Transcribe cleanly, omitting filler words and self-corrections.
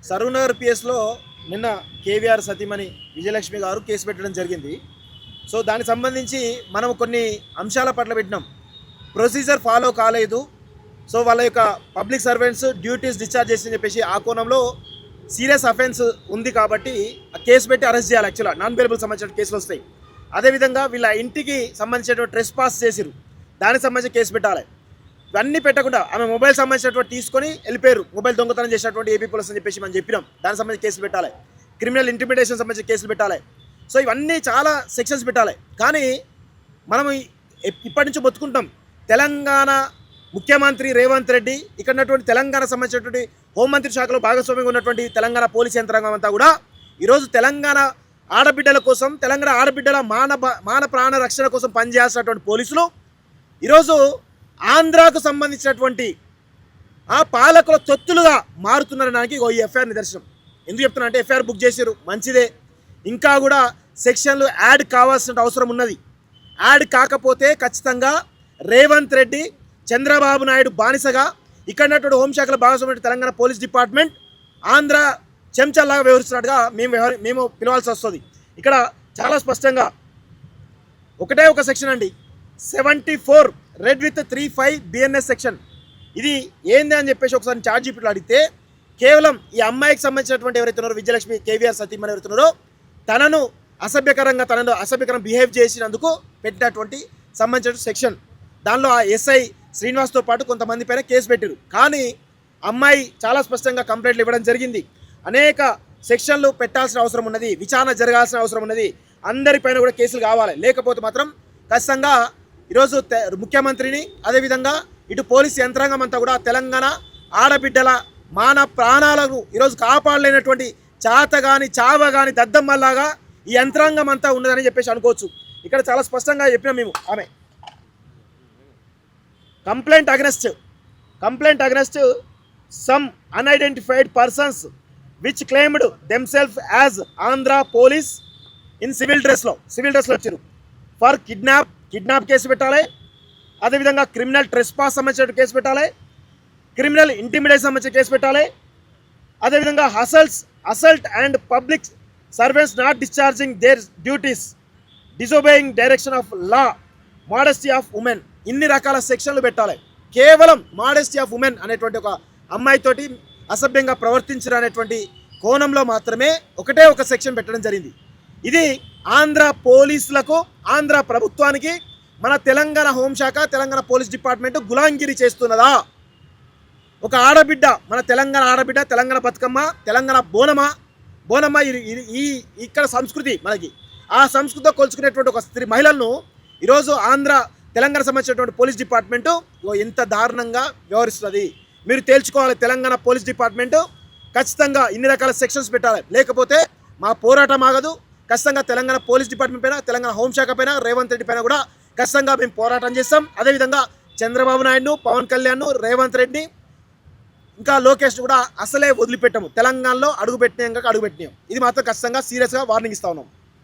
సరూనగర్ పిఎస్లో నిన్న కేవీఆర్ సతీమణి విజయలక్ష్మి గారు కేసు పెట్టడం జరిగింది. సో దానికి సంబంధించి మనం కొన్ని అంశాల పట్ల పెట్టినాం. ప్రొసీజర్ ఫాలో కాలేదు, సో వాళ్ళ యొక్క పబ్లిక్ సర్వెంట్స్ డ్యూటీస్ డిశ్చార్జ్ చేసి చెప్పేసి ఆ కోణంలో సీరియస్ అఫెన్స్ ఉంది కాబట్టి ఆ కేసు పెట్టి అరెస్ట్ చేయాలి. యాక్చువల్గా నాన్ బెయిలబుల్ సంబంధించిన కేసులు వస్తాయి. అదేవిధంగా వీళ్ళ ఇంటికి సంబంధించినటువంటి ట్రెస్ పాస్ చేసిరు, దానికి సంబంధించి కేసు పెట్టాలి. ఇవన్నీ పెట్టకుండా ఆమె మొబైల్ సంబంధించినటువంటి తీసుకొని వెళ్ళిపోయారు, మొబైల్ దొంగతనం చేసినటువంటి ఏపీ పోలీస్ అని చెప్పేసి మనం చెప్పినాం. దానికి సంబంధించి కేసులు పెట్టాలి. క్రిమినల్ ఇంటిమిడేషన్ సంబంధించిన కేసులు పెట్టాలి. సో ఇవన్నీ చాలా సెక్షన్స్ పెట్టాలి. కానీ మనం ఇప్పటి నుంచి బతుకుంటాం. తెలంగాణ ముఖ్యమంత్రి రేవంత్ రెడ్డి, ఇక్కడ ఉన్నటువంటి తెలంగాణ సంబంధించినటువంటి హోంమంత్రి శాఖలో భాగస్వామ్యంగా ఉన్నటువంటి తెలంగాణ పోలీస్ యంత్రాంగం అంతా కూడా ఈరోజు తెలంగాణ ఆడబిడ్డల కోసం, తెలంగాణ ఆడబిడ్డల మాన ప్రాణ రక్షణ కోసం పనిచేయాల్సినటువంటి పోలీసులు ఈరోజు ఆంధ్రాకు సంబంధించినటువంటి ఆ పాలకుల తొత్తులుగా మారుతున్నారనడానికి ఈ ఎఫ్ఐఆర్ నిదర్శనం. ఎందుకు చెప్తున్నా అంటే ఎఫ్ఐఆర్ బుక్ చేశారు, మంచిదే. ఇంకా కూడా సెక్షన్లు యాడ్ కావాల్సిన అవసరం ఉన్నది. యాడ్ కాకపోతే ఖచ్చితంగా రేవంత్ రెడ్డి, చంద్రబాబు నాయుడు బానిసగా ఇక్కడ ఉన్నటువంటి హోంశాఖల భాగస్వామ్య తెలంగాణ పోలీస్ డిపార్ట్మెంట్ ఆంధ్ర చెంచల్లాగా వ్యవహరిస్తున్నట్టుగా మేము పిలవాల్సి వస్తుంది. ఇక్కడ చాలా స్పష్టంగా ఒకటే ఒక సెక్షన్ అండి, 74 రెడ్ విత్ 35 బిఎన్ఎస్ సెక్షన్. ఇది ఏంది అని చెప్పేసి ఒకసారి చార్జ్ జీపీలో అడిగితే కేవలం ఈ అమ్మాయికి సంబంధించినటువంటి ఎవరైతే ఉన్నారో విజయలక్ష్మి కేవీఆర్ సతీమణి ఎవరైతున్నారో తనను అసభ్యకరంగా బిహేవ్ చేసినందుకు పెట్టినటువంటి సంబంధించిన సెక్షన్. దానిలో ఆ ఎస్ఐ శ్రీనివాస్తో పాటు కొంతమంది పైన కేసు పెట్టారు. కానీ అమ్మాయి చాలా స్పష్టంగా కంప్లైంట్లు ఇవ్వడం జరిగింది. అనేక సెక్షన్లు పెట్టాల్సిన అవసరం ఉన్నది, విచారణ జరగాల్సిన అవసరం ఉన్నది, అందరిపైన కూడా కేసులు కావాలి. లేకపోతే మాత్రం ఖచ్చితంగా ఈరోజు ముఖ్యమంత్రిని, అదేవిధంగా ఇటు పోలీస్ యంత్రాంగం అంతా కూడా తెలంగాణ ఆడబిడ్డల మాన ప్రాణాలను ఈరోజు కాపాడలేనటువంటి చాతగాని చావగాని దద్దమ్మల్లాగా ఈ యంత్రాంగం అంతా ఉన్నదని చెప్పేసి అనుకోవచ్చు. ఇక్కడ చాలా స్పష్టంగా చెప్పినాం మేము. ఆమె complaint against some unidentified persons which claimed themselves as Andhra police in civil డ్రెస్లో వచ్చారు. ఫర్ కిడ్నాప్ కేసు పెట్టాలి. అదేవిధంగా క్రిమినల్ ట్రెస్ పాస్ సంబంధించిన కేసు పెట్టాలి. క్రిమినల్ ఇంటిమిడేషన్ సంబంధించిన కేసు పెట్టాలి. అదేవిధంగా assault and public servants not discharging their duties, disobeying direction of law, modesty of women, ఇన్ని రకాల సెక్షన్లు పెట్టాలి. కేవలం మోడెస్టీ ఆఫ్ ఉమెన్ అనేటువంటి ఒక అమ్మాయితోటి అసభ్యంగా ప్రవర్తించరు అనేటువంటి కోణంలో మాత్రమే ఒకటే ఒక సెక్షన్ పెట్టడం జరిగింది. ఇది ఆంధ్ర పోలీసులకు, ఆంధ్ర ప్రభుత్వానికి మన తెలంగాణ హోంశాఖ, తెలంగాణ పోలీస్ డిపార్ట్మెంట్ గులాంగిరి చేస్తున్నదా? ఒక ఆడబిడ్డ, మన తెలంగాణ ఆడబిడ్డ, తెలంగాణ బతుకమ్మ, తెలంగాణ బోనమ్మ ఈ ఇక్కడ సంస్కృతి మనకి, ఆ సంస్కృతితో కొలుచుకునేటువంటి ఒక స్త్రీ మహిళలను ఈరోజు తెలంగాణ సంబంధించినటువంటి పోలీస్ డిపార్ట్మెంటు ఎంత దారుణంగా వ్యవహరిస్తుంది మీరు తేల్చుకోవాలి. తెలంగాణ పోలీస్ డిపార్ట్మెంటు ఖచ్చితంగా ఇన్ని రకాల సెక్షన్స్ పెట్టాలి. లేకపోతే మా పోరాటం ఆగదు. ఖచ్చితంగా తెలంగాణ పోలీస్ డిపార్ట్మెంట్ పైన, తెలంగాణ హోంశాఖ పైన, రేవంత్ రెడ్డి పైన కూడా ఖచ్చితంగా మేము పోరాటం చేస్తాం. అదేవిధంగా చంద్రబాబు నాయుడును, పవన్ కళ్యాణ్ను, రేవంత్ రెడ్డిని, ఇంకా లోకేష్ కూడా అసలే వదిలిపెట్టము. తెలంగాణలో అడుగుపెట్టినాం. ఇది మాత్రం ఖచ్చితంగా సీరియస్గా వార్నింగ్ ఇస్తా ఉన్నాం.